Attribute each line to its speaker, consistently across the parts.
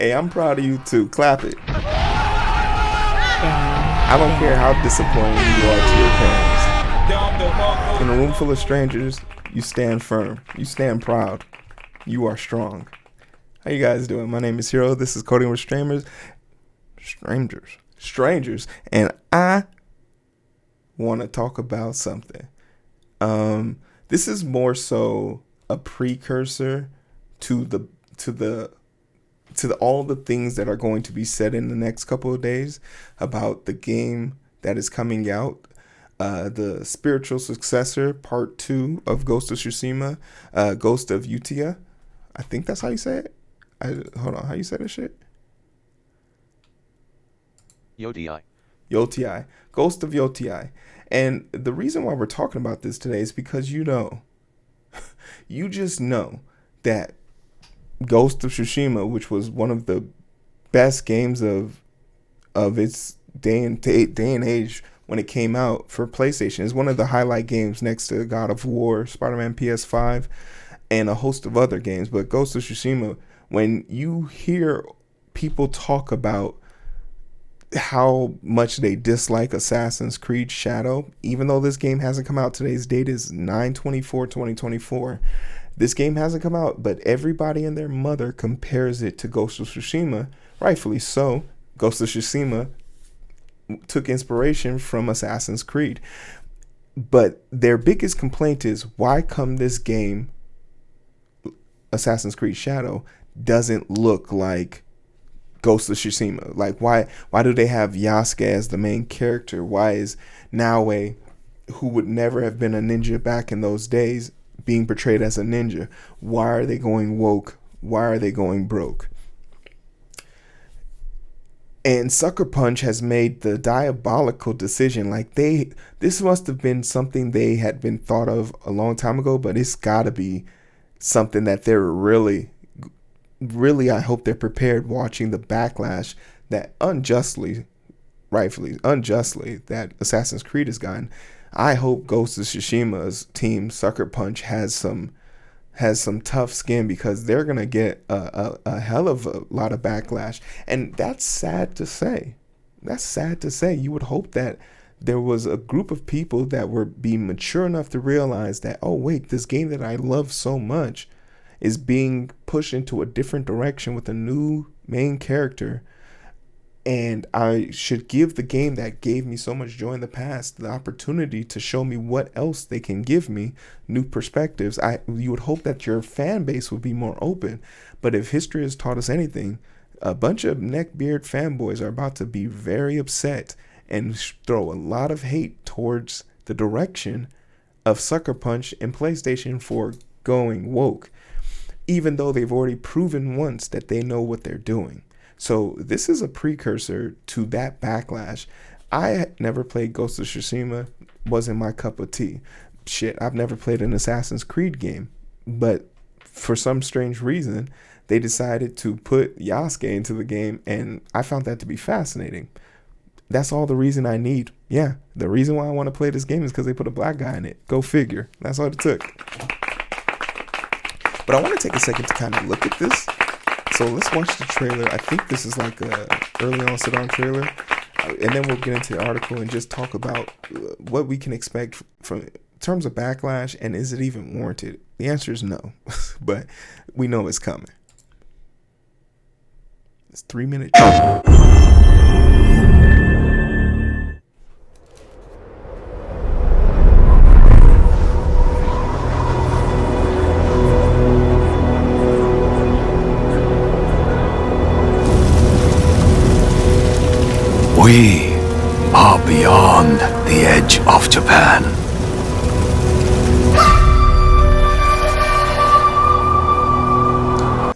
Speaker 1: Hey, I'm proud of you too. Clap it. I don't care how disappointing you are to your parents. In a room full of strangers, you stand firm. You stand proud. You are strong. How you guys doing? My name is Hero. This is Coding with Strangers. And I want to talk about something. This is more so a precursor to all the things that are going to be said in the next couple of days about the game that is coming out, the spiritual successor, part 2 of Ghost of Tsushima, Ghost of Yotei. I think that's how you say it. Hold on, how you say this shit?
Speaker 2: Yotei.
Speaker 1: Ghost of Yotei. And the reason why we're talking about this today is because you just know that Ghost of Tsushima, which was one of the best games of its day and age when it came out for PlayStation, is one of the highlight games next to God of War, Spider-Man PS5, and a host of other games. But Ghost of Tsushima, when you hear people talk about how much they dislike Assassin's Creed Shadow, even though this game hasn't come out, today's date is 9/24/2024. This game hasn't come out, but everybody and their mother compares it to Ghost of Tsushima, rightfully so. Ghost of Tsushima took inspiration from Assassin's Creed. But their biggest complaint is, why come this game, Assassin's Creed Shadow, doesn't look like Ghost of Tsushima? Like, why do they have Yasuke as the main character? Why is Naoe, who would never have been a ninja back in those days, being portrayed as a ninja? Why are they going woke? Why are they going broke? And Sucker Punch has made the diabolical decision. Like, this must have been something they had been thought of a long time ago, but it's gotta be something that they're really, I hope they're prepared, watching the backlash that rightfully unjustly, that Assassin's Creed has gotten. I hope Ghost of Tsushima's team, Sucker Punch, has some tough skin, because they're gonna get a hell of a lot of backlash, and that's sad to say. You would hope that there was a group of people that were being mature enough to realize that, oh wait, this game that I love so much is being pushed into a different direction with a new main character, and I should give the game that gave me so much joy in the past the opportunity to show me what else they can give me, new perspectives. You would hope that your fan base would be more open, but if history has taught us anything, a bunch of neckbeard fanboys are about to be very upset and throw a lot of hate towards the direction of Sucker Punch and PlayStation for going woke, even though they've already proven once that they know what they're doing. So this is a precursor to that backlash. I never played Ghost of Tsushima, wasn't my cup of tea. Shit, I've never played an Assassin's Creed game, but for some strange reason, they decided to put Yasuke into the game, and I found that to be fascinating. That's all the reason I need. Yeah, the reason why I want to play this game is because they put a black guy in it. Go figure. That's all it took. But I want to take a second to kind of look at this. So let's watch the trailer. I think this is like a early on sit-down trailer. And then we'll get into the article and just talk about what we can expect from in terms of backlash, and is it even warranted? The answer is no, but we know it's coming. It's 3 minutes.
Speaker 3: We are beyond the edge of Japan.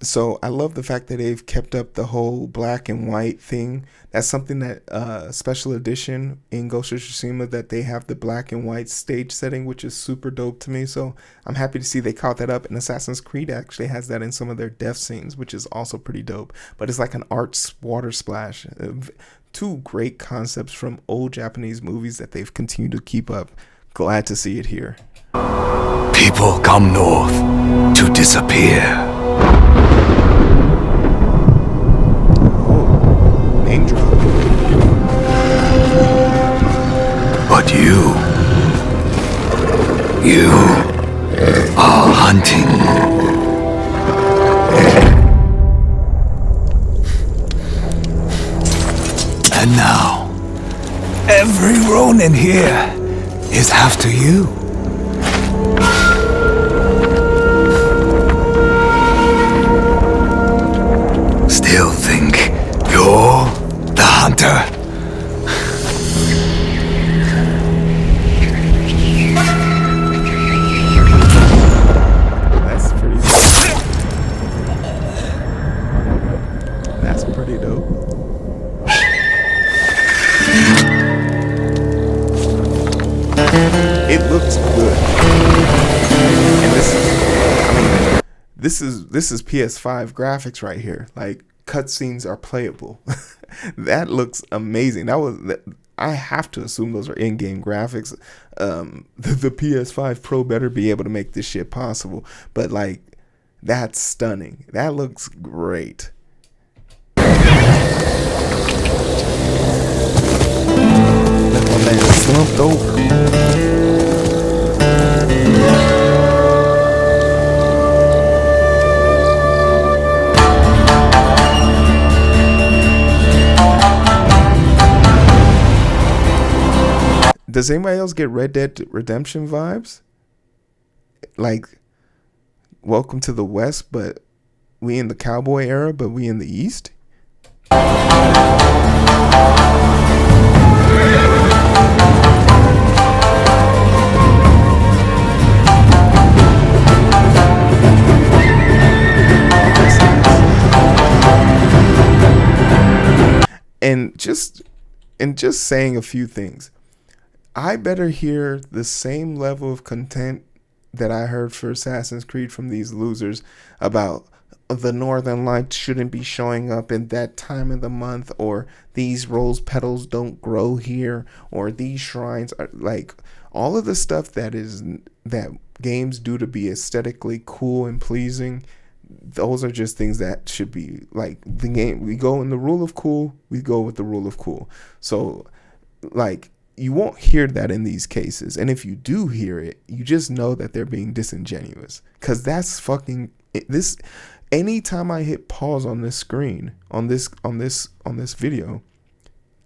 Speaker 1: So I love the fact that they've kept up the whole black and white thing. That's something that special edition in Ghost of Tsushima, that they have the black and white stage setting, which is super dope to me. So I'm happy to see they caught that up. And Assassin's Creed actually has that in some of their death scenes, which is also pretty dope. But it's like an art water splash. Two great concepts from old Japanese movies that they've continued to keep up. Glad to see it here.
Speaker 3: People come north to disappear. Every Ronin here is after you. Still think you're the hunter?
Speaker 1: That's pretty dope. It looks good. And this is PS5 graphics right here. Like, cutscenes are playable. That looks amazing. I have to assume those are in-game graphics. The PS5 Pro better be able to make this shit possible. But like, that's stunning. That looks great. Look, my man slumped over. Does anybody else get Red Dead Redemption vibes? Like, welcome to the West, but we in the cowboy era, but we in the East? And just saying a few things. I better hear the same level of content that I heard for Assassin's Creed from these losers about the Northern Lights shouldn't be showing up in that time of the month, or these rose petals don't grow here, or these shrines are like all of the stuff that games do to be aesthetically cool and pleasing. Those are just things that should be like the game. We go in the rule of cool, we go with the rule of cool. So like, you won't hear that in these cases. And if you do hear it, you just know that they're being disingenuous. Cause that's fucking this. Anytime I hit pause on this screen, on this video,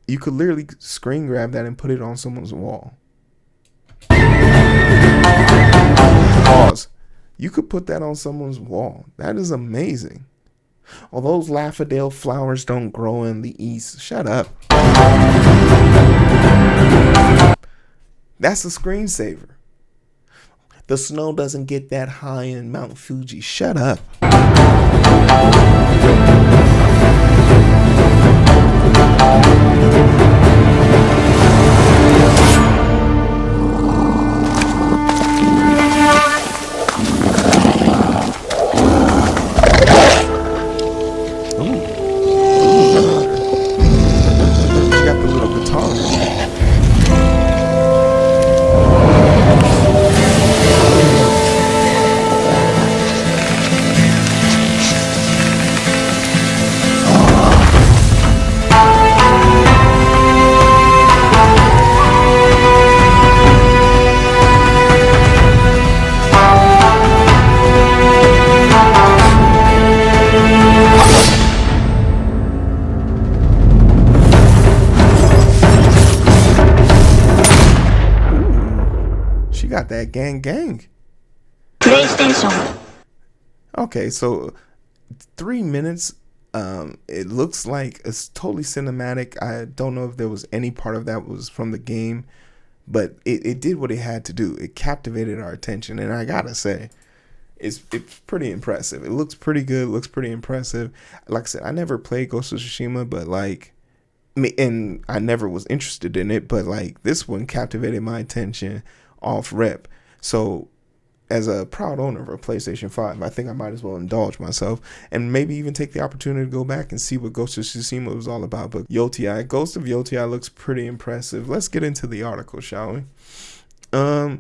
Speaker 1: you could literally screen grab that and put it on someone's wall. Pause. You could put that on someone's wall. That is amazing. All those Laffadale flowers don't grow in the East. Shut up. That's a screensaver. The snow doesn't get that high in Mount Fuji. Shut up. That gang. PlayStation. Okay, so 3 minutes. It looks like it's totally cinematic. I don't know if there was any part of that was from the game, but it did what it had to do. It captivated our attention, and I gotta say, it's pretty impressive. It looks pretty good. Looks pretty impressive. Like I said, I never played Ghost of Tsushima, but and I never was interested in it. But like, this one captivated my attention off rep. So as a proud owner of a PlayStation 5, I think I might as well indulge myself and maybe even take the opportunity to go back and see what Ghost of Tsushima was all about. But Yotei, Ghost of Yotei looks pretty impressive. Let's get into the article, shall we? To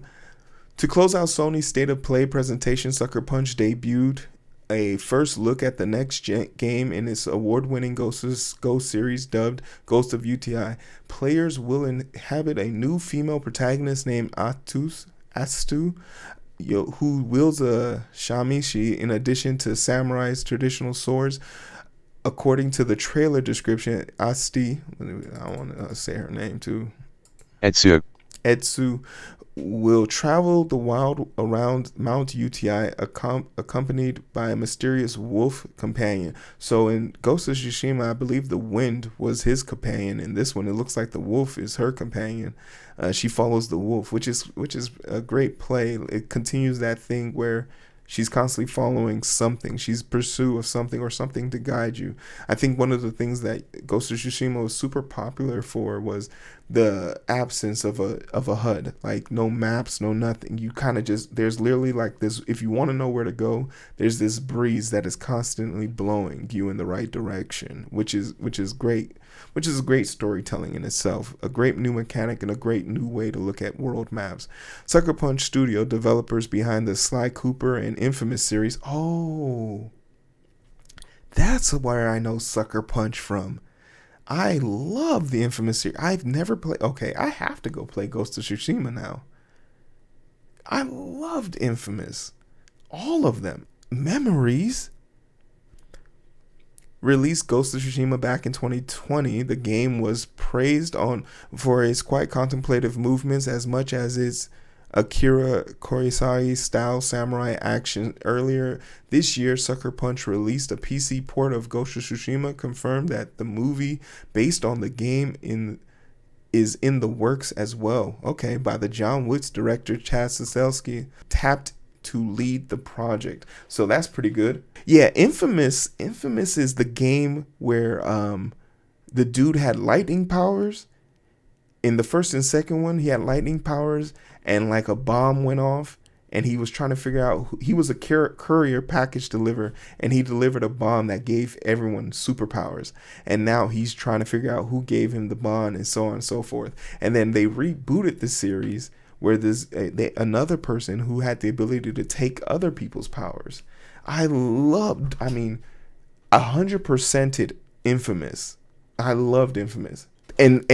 Speaker 1: close out Sony's State of Play presentation, Sucker Punch debuted a first look at the next game in its award-winning Ghost series dubbed Ghost of Yotei. Players will inhabit a new female protagonist named Atsu, who wields a shamisen in addition to samurai's traditional swords. According to the trailer description, Asti, I want to say her name too.
Speaker 2: Atsu.
Speaker 1: Etsu will travel the wild around Mount Yotei accompanied by a mysterious wolf companion. So in Ghost of Tsushima, I believe the wind was his companion. In this one, it looks like the wolf is her companion. She follows the wolf, which is a great play. It continues that thing where she's constantly following something. She's pursuit of something or something to guide you. I think one of the things that Ghost of Tsushima was super popular for was the absence of a HUD, like no maps, no nothing. You kind of just, there's literally like this, if you want to know where to go, there's this breeze that is constantly blowing you in the right direction, which is great, which is great storytelling in itself, a great new mechanic and a great new way to look at world maps. Sucker Punch Studio, developers behind the Sly Cooper and Infamous series. Oh, that's where I know Sucker Punch from. I love the Infamous series. I've never played. Okay, I have to go play Ghost of Tsushima now. I loved Infamous. All of them. Memories. Released Ghost of Tsushima back in 2020. The game was praised for its quite contemplative movements as much as its Akira Kurosawa-style samurai action. Earlier this year, Sucker Punch released a PC port of Ghost of Tsushima, confirmed that the movie based on the game is in the works as well. Okay, by the John Wick director Chad Stahelski, tapped to lead the project. So that's pretty good. Yeah, Infamous is the game where the dude had lightning powers. In the first and second one, he had lightning powers, and like a bomb went off, and he was trying to figure out he was a courier package deliverer, and he delivered a bomb that gave everyone superpowers, and now he's trying to figure out who gave him the bomb, and so on and so forth. And then they rebooted the series where there's another person who had the ability to take other people's powers. I 100%ed Infamous. I loved Infamous. And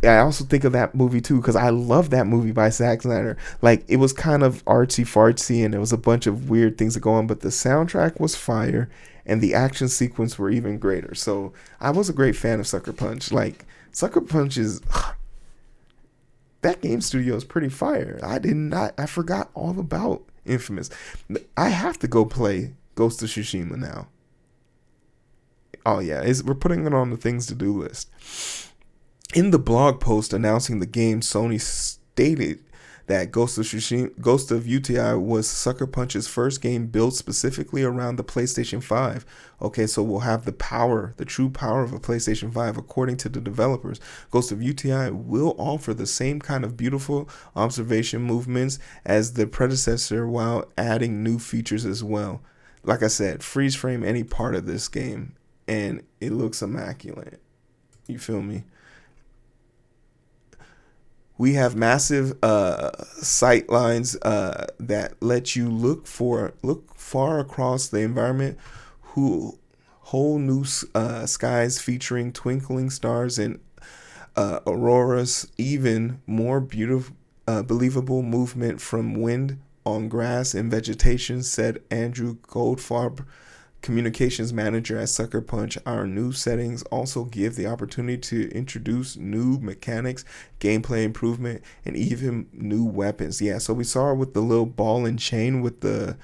Speaker 1: I also think of that movie too, because I love that movie by Zack Snyder. Like, it was kind of artsy fartsy and there was a bunch of weird things that go on, but the soundtrack was fire and the action sequence were even greater. So I was a great fan of Sucker Punch. Like, Sucker Punch is that game studio is pretty fire. I forgot all about Infamous. I have to go play Ghost of Tsushima now. Oh yeah, we're putting it on the things to do list. In the blog post announcing the game, Sony stated that Ghost of Yotei was Sucker Punch's first game built specifically around the PlayStation 5. Okay, so we'll have the true power of a PlayStation 5. According to the developers, Ghost of Yotei will offer the same kind of beautiful observation movements as the predecessor while adding new features as well. Like I said, freeze frame any part of this game and it looks immaculate. You feel me? We have massive sight lines that let you look far across the environment. Whole new skies featuring twinkling stars and auroras. Even more beautiful, believable movement from wind on grass and vegetation, said Andrew Goldfarb, communications manager at Sucker Punch. Our new settings also give the opportunity to introduce new mechanics, gameplay improvement, and even new weapons. Yeah, so we saw it with the little ball and chain with the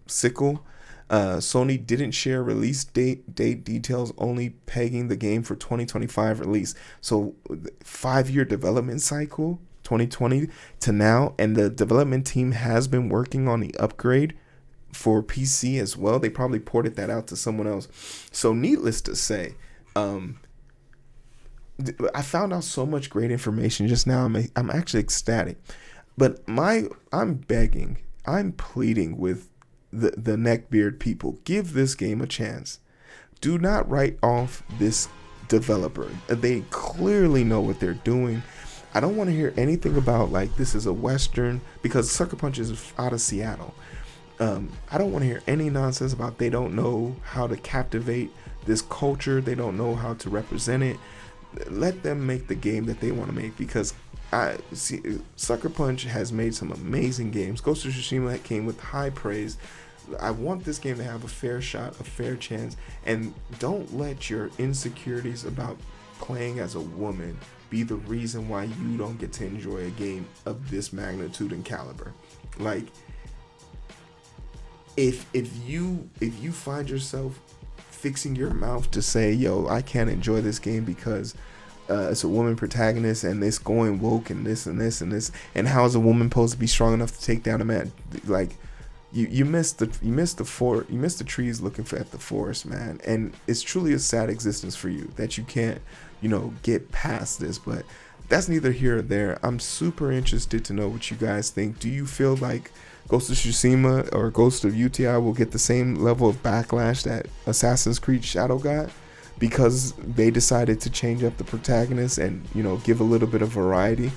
Speaker 1: sickle. Sony didn't share release date details, only pegging the game for 2025 release. So 5-year development cycle, 2020 to now, and the development team has been working on the upgrade for PC as well. They probably ported that out to someone else. So needless to say, I found out so much great information just now. I'm actually ecstatic. But I'm pleading with the neckbeard people, give this game a chance. Do not write off this developer. They clearly know what they're doing. I don't want to hear anything about like this is a Western, because Sucker Punch is out of Seattle. I don't want to hear any nonsense about they don't know how to captivate this culture. They don't know how to represent it. Let them make the game that they want to make, because I see Sucker Punch has made some amazing games. Ghost of Tsushima came with high praise. I want this game to have a fair shot, a fair chance, and don't let your insecurities about playing as a woman be the reason why you don't get to enjoy a game of this magnitude and caliber. Like, if you find yourself fixing your mouth to say, yo, I can't enjoy this game because it's a woman protagonist and it's going woke and this and this and this, and how is a woman supposed to be strong enough to take down a man? Like, you missed the trees looking at the forest, man. And it's truly a sad existence for you that you can't, get past this. But that's neither here or there. I'm super interested to know what you guys think. Do you feel like Ghost of Tsushima or Ghost of Yotei will get the same level of backlash that Assassin's Creed Shadow got, because they decided to change up the protagonist and give a little bit of variety?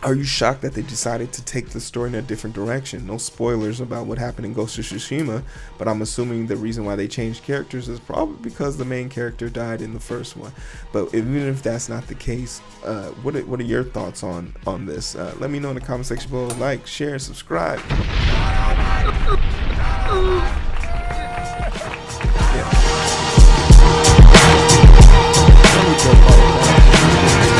Speaker 1: Are you shocked that they decided to take the story in a different direction? No spoilers about what happened in Ghost of Tsushima, but I'm assuming the reason why they changed characters is probably because the main character died in the first one. But even if that's not the case, what are your thoughts on this? Let me know in the comment section below. Like, share, and subscribe. Yeah.